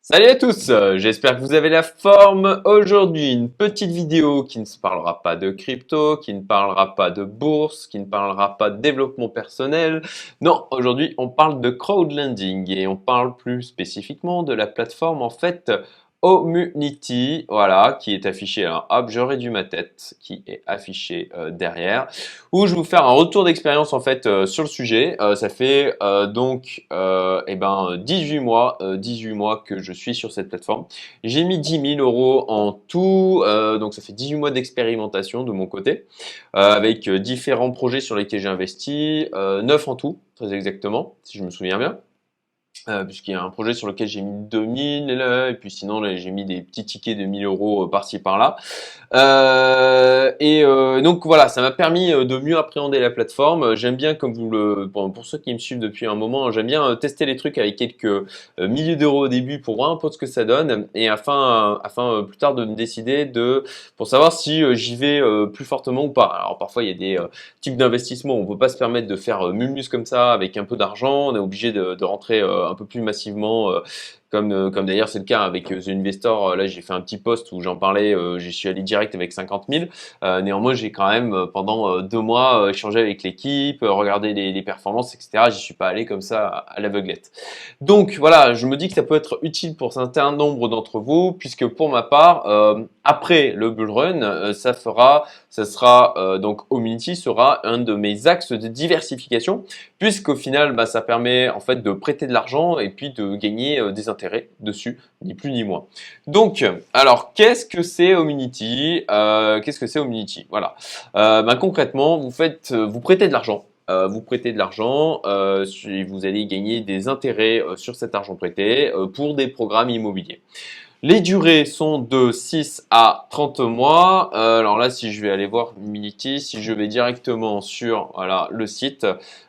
Salut à tous, j'espère que vous avez la forme. Aujourd'hui, une petite vidéo qui ne se parlera pas de crypto, qui ne parlera pas de bourse, qui ne parlera pas de développement personnel. Non, aujourd'hui, on parle de crowdlending et on parle plus spécifiquement de la plateforme Omunity, voilà, qui est affichée. Alors, hop, je réduis ma tête, qui est affichée derrière, où je vais vous faire un retour d'expérience sur le sujet. Ça fait 18 mois que je suis sur cette plateforme. J'ai mis 10 000 € en tout, donc ça fait 18 mois d'expérimentation de mon côté, avec différents projets sur lesquels j'ai investi, 9 en tout, très exactement, si je me souviens bien. Puisqu'il y a un projet sur lequel j'ai mis 2000 et puis sinon là, j'ai mis des petits tickets de 1 000 € par-ci par-là. Donc voilà, ça m'a permis de mieux appréhender la plateforme. J'aime bien, comme pour ceux qui me suivent depuis un moment, j'aime bien tester les trucs avec quelques milliers d'euros au début pour voir un peu ce que ça donne et afin plus tard de me décider pour savoir si j'y vais plus fortement ou pas. Alors parfois il y a des types d'investissements où on peut pas se permettre de faire mumus comme ça avec un peu d'argent. On est obligé de rentrer un peu plus massivement. Comme d'ailleurs c'est le cas avec The Investor, là j'ai fait un petit post où j'en parlais, j'y suis allé direct avec 50 000. Néanmoins j'ai quand même pendant 2 mois échangé avec l'équipe, regardé les performances, etc. J'y suis pas allé comme ça à l'aveuglette. Donc voilà, je me dis que ça peut être utile pour un certain nombre d'entre vous, puisque pour ma part, après le bull run, donc Omunity sera un de mes axes de diversification, puisqu'au final, ça permet en fait de prêter de l'argent et puis de gagner des intérêts dessus, ni plus ni moins. Donc, alors, qu'est-ce que c'est Omunity? Qu'est-ce que c'est Omunity? Voilà. Concrètement, vous prêtez de l'argent. Vous prêtez de l'argent, vous allez gagner des intérêts sur cet argent prêté pour des programmes immobiliers. Les durées sont de 6 à 30 mois. Alors là, si je vais aller voir Minity, si je vais directement sur voilà, le site,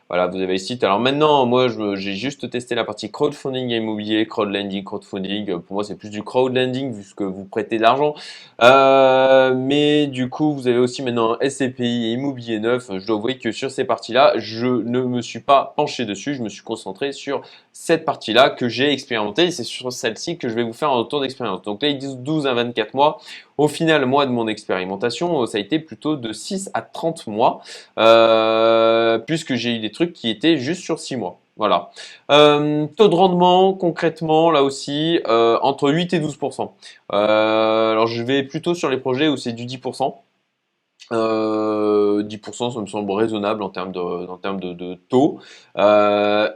voilà, vous avez le site. Alors maintenant, moi, j'ai juste testé la partie crowdfunding immobilier, crowdlending, crowdfunding. Pour moi, c'est plus du crowdlending vu que vous prêtez de l'argent. Mais du coup, vous avez aussi maintenant SCPI et immobilier neuf. Je dois avouer que sur ces parties-là, je ne me suis pas penché dessus. Je me suis concentré sur cette partie-là que j'ai expérimentée et c'est sur celle-ci que je vais vous faire un retour d'expérience. Donc là, ils disent 12 à 24 mois. Au final, moi, de mon expérimentation, ça a été plutôt de 6 à 30 mois, puisque j'ai eu des trucs qui étaient juste sur 6 mois. Voilà. Taux de rendement, concrètement, là aussi, entre 8 et 12%. Alors, je vais plutôt sur les projets où c'est du 10%. 10%, ça me semble raisonnable en termes de taux. Voilà,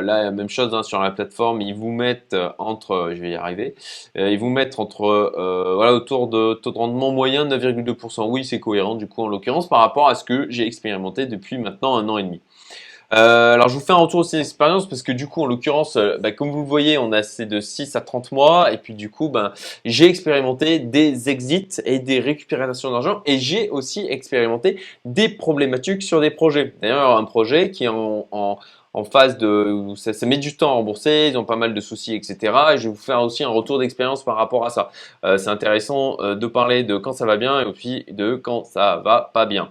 là, la même chose sur la plateforme, ils vous mettent je vais y arriver, ils vous mettent voilà, autour de taux de rendement moyen de 9,2%. Oui, c'est cohérent du coup en l'occurrence par rapport à ce que j'ai expérimenté depuis maintenant 1 an et demi. Alors je vous fais un retour aussi d'expérience parce que du coup en l'occurrence, comme vous le voyez, on a c'est de 6 à 30 mois et puis du coup j'ai expérimenté des exits et des récupérations d'argent et j'ai aussi expérimenté des problématiques sur des projets. D'ailleurs un projet qui est en phase où ça met du temps à rembourser, ils ont pas mal de soucis, etc. Et je vais vous faire aussi un retour d'expérience par rapport à ça. C'est intéressant de parler de quand ça va bien et aussi de quand ça va pas bien.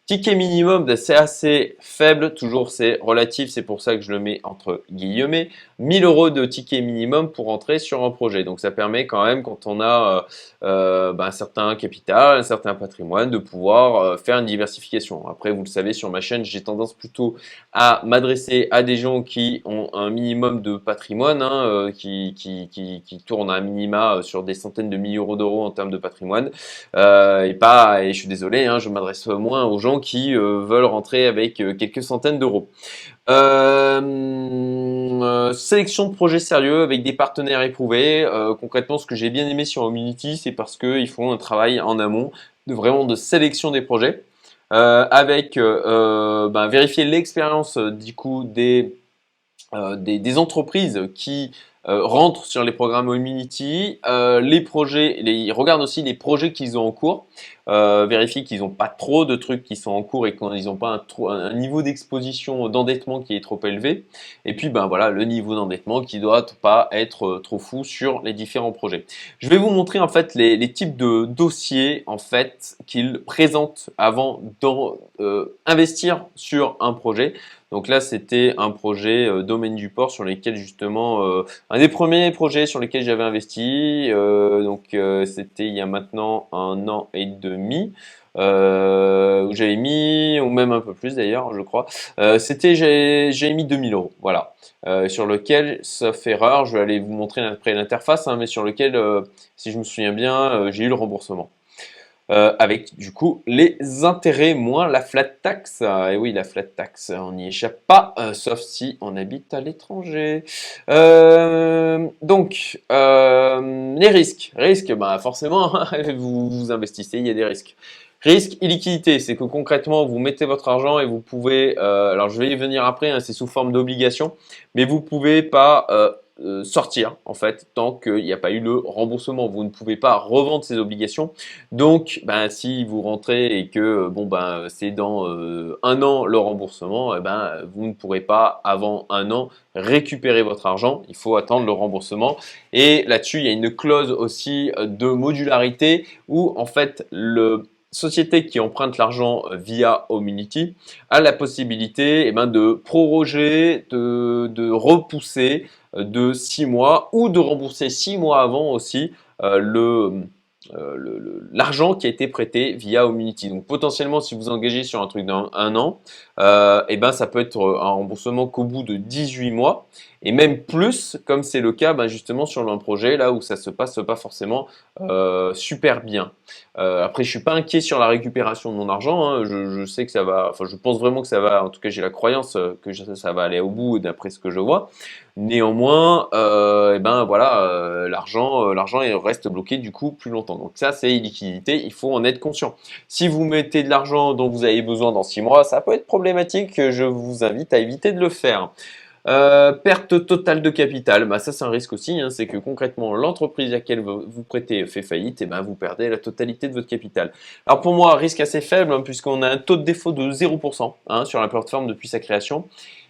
Ticket minimum, c'est assez faible, toujours c'est relatif, c'est pour ça que je le mets entre guillemets. 1 000 € de ticket minimum pour entrer sur un projet. Donc ça permet quand même, quand on a un certain capital, un certain patrimoine, de pouvoir faire une diversification. Après, vous le savez, sur ma chaîne, j'ai tendance plutôt à m'adresser à des gens qui ont un minimum de patrimoine, qui tournent à un minima sur des centaines de milliers d'euros en termes de patrimoine. Et je suis désolé, je m'adresse moins aux gens qui veulent rentrer avec quelques centaines d'euros. Sélection de projets sérieux avec des partenaires éprouvés. Concrètement, ce que j'ai bien aimé sur Omunity, c'est parce qu'ils font un travail en amont de sélection des projets, avec vérifier l'expérience du coup des entreprises qui rentrent sur les programmes Omunity, les projets, ils regardent aussi les projets qu'ils ont en cours, vérifient qu'ils n'ont pas trop de trucs qui sont en cours et qu'ils n'ont pas un niveau d'exposition d'endettement qui est trop élevé. Et puis voilà, le niveau d'endettement qui doit pas être trop fou sur les différents projets. Je vais vous montrer en fait les types de dossiers en fait qu'ils présentent avant d'investir sur un projet. Donc là, c'était un projet domaine du port sur lequel justement Un des premiers projets sur lesquels j'avais investi, c'était il y a maintenant 1 an et demi, où j'avais mis, ou même un peu plus d'ailleurs, je crois. J'ai mis 2 000 €, voilà, sur lequel, sauf erreur, je vais aller vous montrer après l'interface, hein, mais sur lequel, si je me souviens bien, j'ai eu le remboursement. Avec du coup les intérêts moins la flat tax. Et oui, la flat tax, on n'y échappe pas, sauf si on habite à l'étranger. Les risques. Risques, bah forcément, vous investissez, il y a des risques. Risque, illiquidité, c'est que concrètement, vous mettez votre argent et vous pouvez, alors je vais y venir après, hein, c'est sous forme d'obligation, mais vous pouvez pas sortir en fait tant qu'il n'y a pas eu le remboursement. Vous ne pouvez pas revendre ces obligations. Donc, ben, si vous rentrez et que bon ben c'est dans 1 an le remboursement, eh ben vous ne pourrez pas avant 1 an récupérer votre argent. Il faut attendre le remboursement. Et là-dessus, il y a une clause aussi de modularité où en fait le société qui emprunte l'argent via Homunity a la possibilité de proroger, de repousser de 6 mois ou de rembourser 6 mois avant aussi l'argent qui a été prêté via Homunity. Donc potentiellement, si vous engagez sur un truc d'un an, ça peut être un remboursement qu'au bout de 18 mois et même plus, comme c'est le cas justement sur un projet là où ça se passe pas forcément super bien. Après, je suis pas inquiet sur la récupération de mon argent, hein. Je sais que ça va, enfin je pense vraiment que ça va, en tout cas j'ai la croyance que ça va aller au bout d'après ce que je vois. Néanmoins, l'argent il reste bloqué du coup plus longtemps. Donc ça, c'est illiquidité, il faut en être conscient. Si vous mettez de l'argent dont vous avez besoin dans 6 mois, ça peut être problématique. Je vous invite à éviter de le faire. Perte totale de capital, ça c'est un risque aussi, hein, c'est que concrètement l'entreprise à laquelle vous prêtez fait faillite, et vous perdez la totalité de votre capital. Alors pour moi, risque assez faible, hein, puisqu'on a un taux de défaut de 0% hein, sur la plateforme depuis sa création.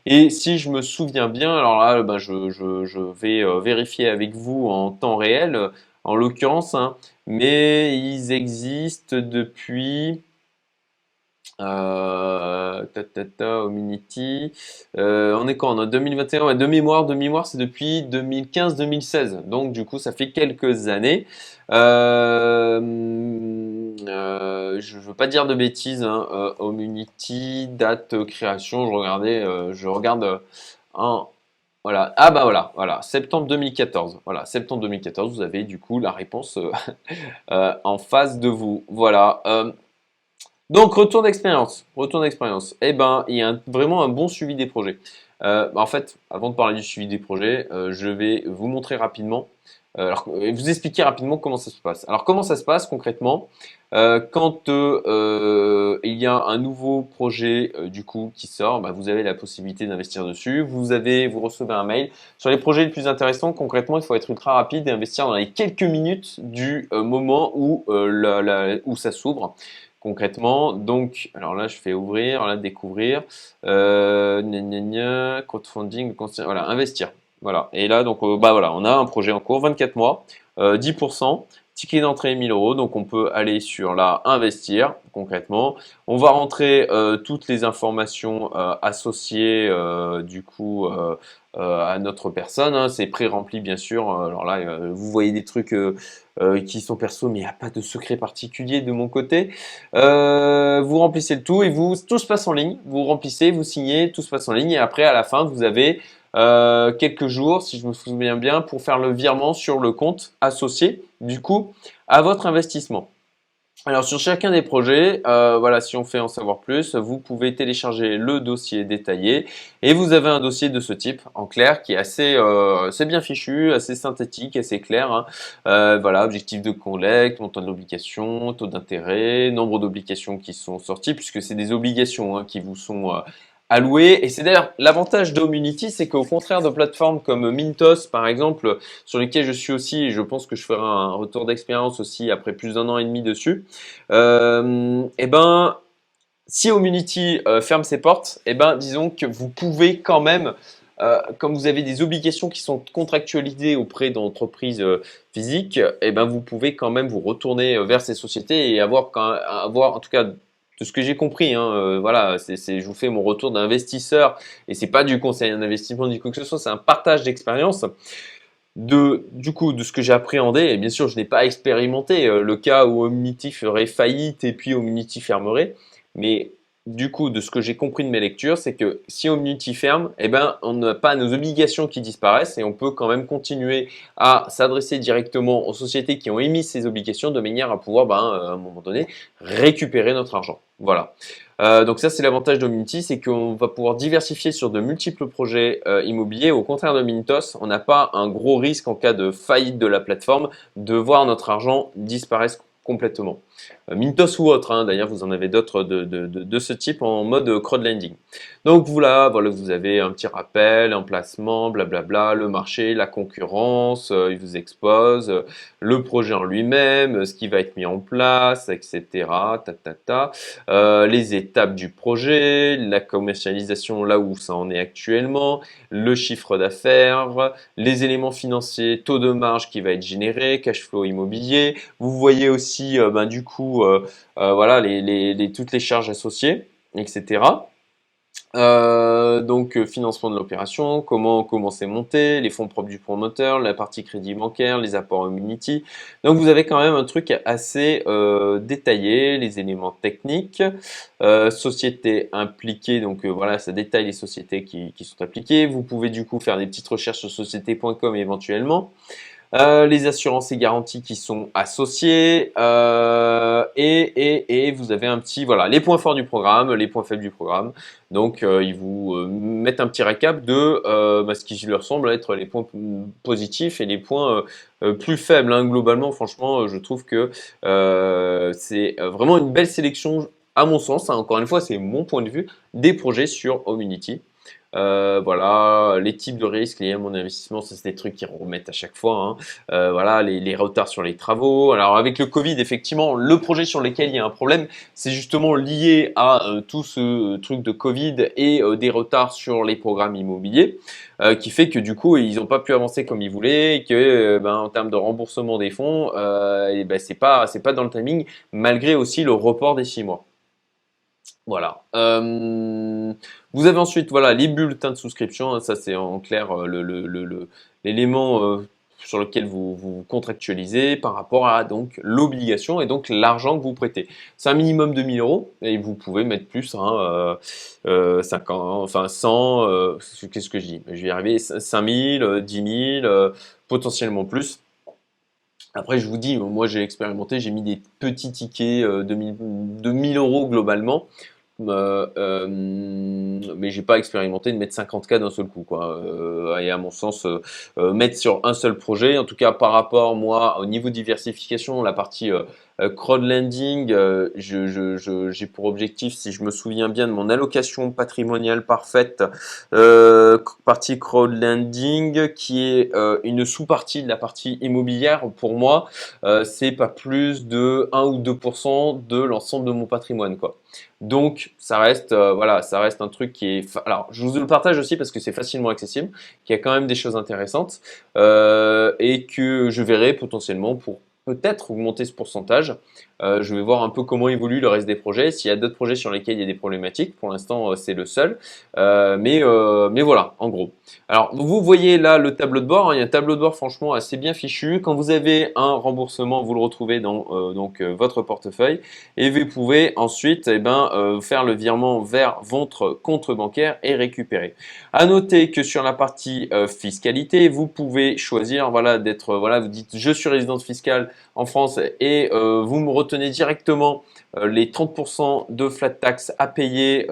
Et si je me souviens bien, alors là je vais vérifier avec vous en temps réel, en l'occurrence, hein, mais ils existent depuis... Homunity. On est quand? On est en 2021. Ouais, de mémoire, c'est depuis 2015-2016. Donc, du coup, ça fait quelques années. Je veux pas dire de bêtises, hein. Homunity, date création. Je regarde voilà. Ah bah voilà, septembre 2014. Voilà, septembre 2014, vous avez du coup la réponse en face de vous. Voilà. Donc, retour d'expérience. Retour d'expérience. Il y a vraiment un bon suivi des projets. En fait, avant de parler du suivi des projets, je vais vous montrer rapidement, vous expliquer rapidement comment ça se passe. Alors, comment ça se passe concrètement quand il y a un nouveau projet du coup qui sort, vous avez la possibilité d'investir dessus. Vous recevez un mail. Sur les projets les plus intéressants, concrètement, il faut être ultra rapide et investir dans les quelques minutes du moment où ça s'ouvre. Concrètement, donc, alors là, je fais ouvrir, là, découvrir, crowdfunding, voilà, investir. Voilà. Et là, donc, voilà, on a un projet en cours, 24 mois, 10%, ticket d'entrée 1 000 €. Donc, on peut aller sur là, investir, concrètement. On va rentrer toutes les informations associées, du coup, à notre personne, hein. C'est pré-rempli, bien sûr. Alors là, vous voyez des trucs qui sont perso, mais il n'y a pas de secret particulier de mon côté. Vous remplissez le tout et tout se passe en ligne. Vous remplissez, vous signez, tout se passe en ligne. Et après, à la fin, vous avez quelques jours, si je me souviens bien, pour faire le virement sur le compte associé, du coup, à votre investissement. Alors sur chacun des projets, voilà, si on fait en savoir plus, vous pouvez télécharger le dossier détaillé et vous avez un dossier de ce type en clair qui est assez bien fichu, assez synthétique, assez clair, hein. Voilà, objectif de collecte, montant de l'obligation, taux d'intérêt, nombre d'obligations qui sont sorties puisque c'est des obligations hein, qui vous sont allouées. Et c'est d'ailleurs l'avantage d'Homunity, c'est qu'au contraire de plateformes comme Mintos par exemple, sur lesquelles je suis aussi, et je pense que je ferai un retour d'expérience aussi après plus d'un an et demi dessus, si Homunity ferme ses portes, disons que vous pouvez quand même, comme vous avez des obligations qui sont contractualisées auprès d'entreprises physiques, vous pouvez quand même vous retourner vers ces sociétés et avoir en tout cas de ce que j'ai compris, hein, voilà, je vous fais mon retour d'investisseur et c'est pas du conseil en investissement du coup que ce soit, c'est un partage d'expérience. Du coup, de ce que j'ai appréhendé, et bien sûr, je n'ai pas expérimenté le cas où Omnity ferait faillite et puis Omnity fermerait, mais du coup, de ce que j'ai compris de mes lectures, c'est que si Omnity ferme, eh ben, on n'a pas nos obligations qui disparaissent et on peut quand même continuer à s'adresser directement aux sociétés qui ont émis ces obligations de manière à pouvoir, à un moment donné, récupérer notre argent. Voilà. Donc ça, c'est l'avantage d'Omnity, c'est qu'on va pouvoir diversifier sur de multiples projets immobiliers. Au contraire de Mintos, on n'a pas un gros risque en cas de faillite de la plateforme de voir notre argent disparaître complètement. Mintos ou autre, hein, d'ailleurs, vous en avez d'autres de ce type en mode crowdlending. Donc voilà, vous avez un petit rappel, un placement, blablabla, le marché, la concurrence, il vous expose, le projet en lui-même, ce qui va être mis en place, etc. Les étapes du projet, la commercialisation là où ça en est actuellement, le chiffre d'affaires, les éléments financiers, taux de marge qui va être généré, cash flow immobilier. Vous voyez aussi du coup voilà toutes les charges associées, etc. Financement de l'opération, comment c'est monté, les fonds propres du promoteur, la partie crédit bancaire, les apports Omnity. Donc vous avez quand même un truc assez détaillé, les éléments techniques, sociétés impliquées, donc voilà, ça détaille les sociétés qui sont impliquées. Vous pouvez du coup faire des petites recherches sur société.com éventuellement. Les assurances et garanties qui sont associées et vous avez un petit voilà les points forts du programme, les points faibles du programme. Donc ils vous mettent un petit récap de ce qui leur semble être les points positifs et les points plus faibles. Hein. Globalement, franchement, je trouve que c'est vraiment une belle sélection à mon sens. Hein. Encore une fois, c'est mon point de vue des projets sur Omnity. Voilà, les types de risques liés à mon investissement, ça c'est des trucs qui remettent à chaque fois. Hein. Voilà, les retards sur les travaux. Alors avec le Covid, effectivement, le projet sur lequel il y a un problème, c'est justement lié à tout ce truc de Covid et des retards sur les programmes immobiliers, qui fait que du coup ils n'ont pas pu avancer comme ils voulaient, et que en termes de remboursement des fonds, c'est pas dans le timing, malgré aussi le report des 6 mois. Voilà. Vous avez ensuite voilà les bulletins de souscription. Hein, ça c'est en clair l'élément sur lequel vous contractualisez par rapport à donc l'obligation et donc l'argent que vous prêtez. C'est un minimum de 1000 euros et vous pouvez mettre plus, hein, 50, enfin 100. Qu'est-ce que je dis? Je vais y arriver. 5000, 10 000, potentiellement plus. Après, je vous dis, moi j'ai expérimenté, j'ai mis des petits tickets de 1000 euros globalement. Mais j'ai pas expérimenté de mettre 50K d'un seul coup, quoi. Et à mon sens, mettre sur un seul projet, en tout cas par rapport moi au niveau diversification, la partie crowdlending, j'ai pour objectif, si je me souviens bien de mon allocation patrimoniale parfaite, partie crowdlending qui est une sous-partie de la partie immobilière. Pour moi, c'est pas plus de 1 ou 2% de l'ensemble de mon patrimoine, quoi. Donc, ça reste, voilà, ça reste un truc qui est. Alors, je vous le partage aussi parce que c'est facilement accessible, qu'il y a quand même des choses intéressantes et que je verrai potentiellement pour peut-être augmenter ce pourcentage. Je vais voir un peu comment évolue le reste des projets. S'il y a d'autres projets sur lesquels il y a des problématiques, pour l'instant, c'est le seul. Mais voilà, en gros. Alors, vous voyez là le tableau de bord. Hein, il y a un tableau de bord franchement assez bien fichu. Quand vous avez un remboursement, vous le retrouvez dans votre portefeuille et vous pouvez ensuite faire le virement vers votre compte bancaire et récupérer. À noter que sur la partie fiscalité, vous pouvez choisir d'être vous dites je suis résidence fiscale en France et vous me retenez directement les 30% de flat tax à payer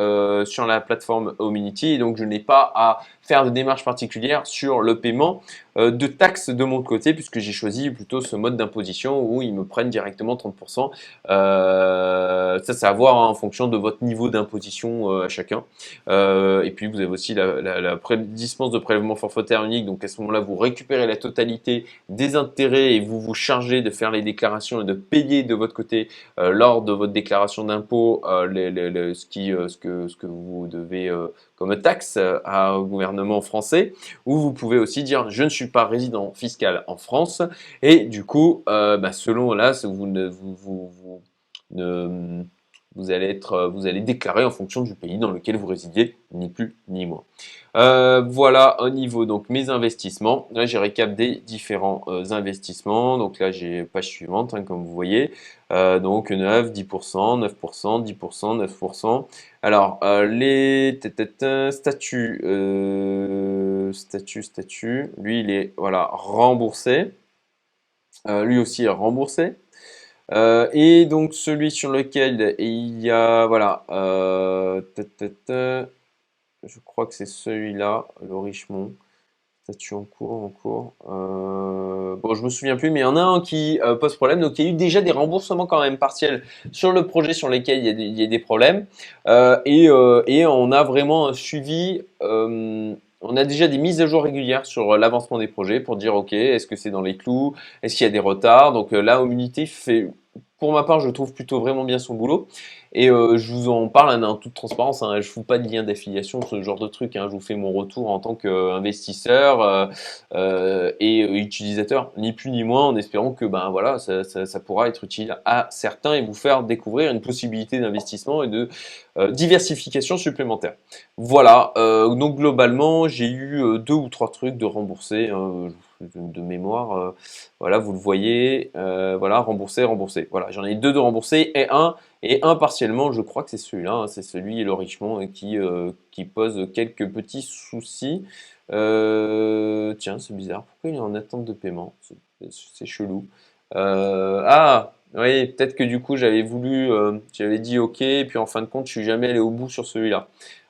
sur la plateforme Omnity. Donc, je n'ai pas à faire de démarche particulière sur le paiement de taxes de mon côté puisque j'ai choisi plutôt ce mode d'imposition où ils me prennent directement 30%. Ça, c'est à voir hein, en fonction de votre niveau d'imposition à chacun. Et puis, vous avez aussi la dispense de prélèvement forfaitaire unique. Donc, à ce moment-là, vous récupérez la totalité des intérêts et vous vous chargez de faire les déclarations et de payer de votre côté lors de votre déclaration d'impôt ce que vous devez comme taxe au gouvernement français, ou vous pouvez aussi dire je ne suis pas résident fiscal en France et du coup selon là vous ne vous allez déclarer en fonction du pays dans lequel vous résidez, ni plus ni moins. Voilà au niveau donc mes investissements. Là, j'ai récap des différents investissements. Donc là, j'ai page suivante, hein, comme vous voyez. Donc 9, 10%, 9%, 10%, 9%. Alors, les statuts, lui, il est voilà, remboursé. Lui aussi est remboursé. Et donc celui sur lequel il y a, voilà, je crois que c'est celui-là, le Richemont. Statut en cours. Bon, je me souviens plus, mais il y en a un qui pose problème. Donc, il y a eu déjà des remboursements quand même partiels sur le projet sur lesquels il y a des problèmes. Et on a vraiment un suivi. On a déjà des mises à jour régulières sur l'avancement des projets pour dire, OK, est-ce que c'est dans les clous? Est-ce qu'il y a des retards? Donc là, Omnity fait, pour ma part, je trouve plutôt vraiment bien son boulot. Et je vous en parle hein, en toute transparence, hein, je ne fous pas de lien d'affiliation, ce genre de truc. Hein, je vous fais mon retour en tant qu'investisseur et utilisateur, ni plus ni moins, en espérant que ben, voilà, ça pourra être utile à certains et vous faire découvrir une possibilité d'investissement et de diversification supplémentaire. Voilà, donc globalement, j'ai eu 2 ou 3 trucs de remboursés. Hein, de mémoire, voilà, vous le voyez, voilà, remboursé. Voilà, j'en ai 2 de remboursés et un partiellement, je crois que c'est celui-là, hein, c'est celui et le Richemont qui pose quelques petits soucis. Tiens, c'est bizarre, pourquoi il est en attente de paiement? C'est chelou. Ah, oui, peut-être que du coup j'avais dit OK, et puis en fin de compte, je suis jamais allé au bout sur celui-là.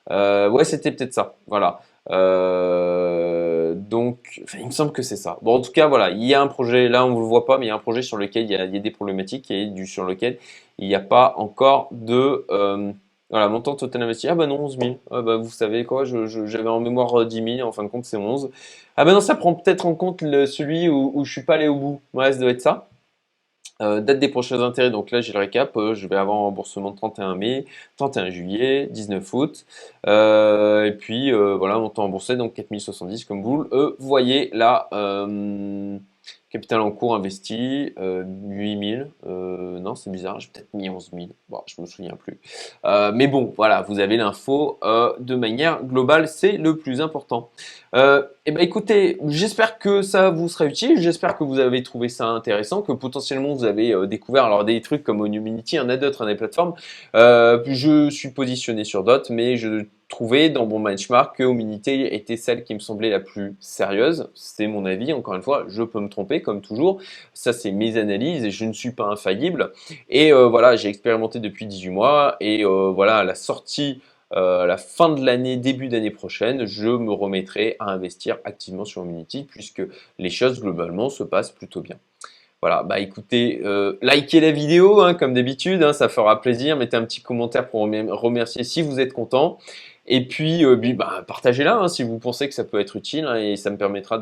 Ouais, c'était peut-être ça, voilà. Donc, enfin, il me semble que c'est ça. Bon, en tout cas, voilà, il y a un projet, là on ne le voit pas, mais il y a un projet sur lequel il y a des problématiques et sur lequel il n'y a pas encore de voilà, montant total investi. Ah bah non, 11 000. Ah bah, vous savez quoi, j'avais en mémoire 10 000, en fin de compte c'est 11. Ah bah non, ça prend peut-être en compte celui où je suis pas allé au bout. Ouais, ça doit être ça. Date des prochains intérêts, donc là j'ai le récap, je vais avoir un remboursement 31 mai, 31 juillet, 19 août, et puis voilà, montant remboursé, donc 4070 comme vous le voyez là, capital en cours investi, 8000, non c'est bizarre, j'ai peut-être mis 11 000, bon, je me souviens plus. Mais bon, voilà, vous avez l'info de manière globale, c'est le plus important. Eh ben écoutez, j'espère que ça vous sera utile, j'espère que vous avez trouvé ça intéressant, que potentiellement vous avez découvert alors des trucs comme Omnity, il y en a d'autres, hein, des plateformes. Je suis positionné sur d'autres, mais je trouvais dans mon benchmark que Omnity était celle qui me semblait la plus sérieuse. C'est mon avis, encore une fois, je peux me tromper comme toujours. Ça, c'est mes analyses et je ne suis pas infaillible. Et voilà, j'ai expérimenté depuis 18 mois et voilà, à la sortie à la fin de l'année, début d'année prochaine, je me remettrai à investir activement sur Omnity puisque les choses globalement se passent plutôt bien. Voilà, bah écoutez, likez la vidéo hein, comme d'habitude, hein, ça fera plaisir. Mettez un petit commentaire pour remercier si vous êtes content. Et puis, bah, partagez-la hein, si vous pensez que ça peut être utile hein, et ça me permettra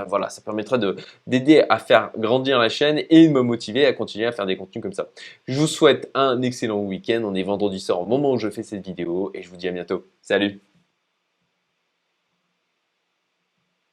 voilà, ça permettra d'aider à faire grandir la chaîne et de me motiver à continuer à faire des contenus comme ça. Je vous souhaite un excellent week-end. On est vendredi soir au moment où je fais cette vidéo et je vous dis à bientôt. Salut!